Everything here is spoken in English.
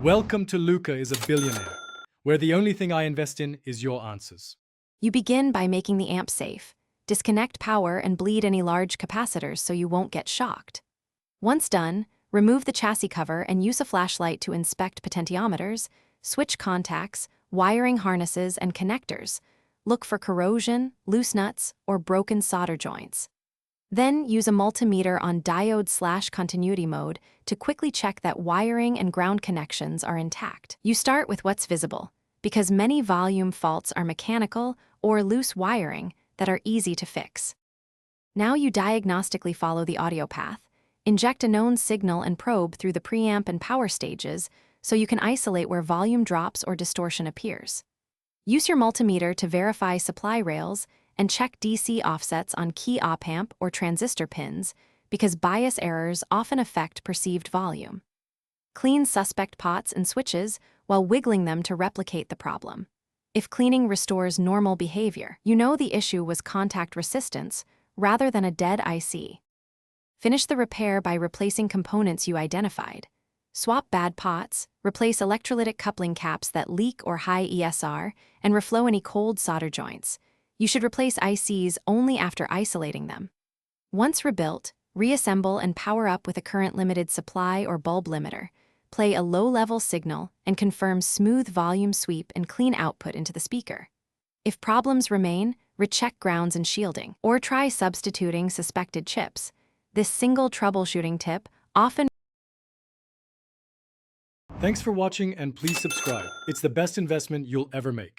Welcome to Luca is a Billionaire, where the only thing I invest in is your answers. You begin by making the amp safe. Disconnect power and bleed any large capacitors so you won't get shocked. Once done, remove the chassis cover and use a flashlight to inspect potentiometers, switch contacts, wiring harnesses, and connectors. Look for corrosion, loose nuts, or broken solder joints. Then use a multimeter on diode/continuity mode to quickly check that wiring and ground connections are intact. You start with what's visible, because many volume faults are mechanical or loose wiring that are easy to fix. Now you diagnostically follow the audio path, inject a known signal and probe through the preamp and power stages so you can isolate where volume drops or distortion appears. Use your multimeter to verify supply rails and check DC offsets on key op-amp or transistor pins because bias errors often affect perceived volume. Clean suspect pots and switches while wiggling them to replicate the problem. If cleaning restores normal behavior, you know the issue was contact resistance rather than a dead IC. Finish the repair by replacing components you identified. Swap bad pots, replace electrolytic coupling caps that leak or high ESR, and reflow any cold solder joints. You should replace ICs only after isolating them. Once rebuilt, reassemble and power up with a current-limited supply or bulb limiter. Play a low-level signal and confirm smooth volume sweep and clean output into the speaker. If problems remain, recheck grounds and shielding, or try substituting suspected chips. This single troubleshooting tip often... Thanks for watching and please subscribe. It's the best investment you'll ever make.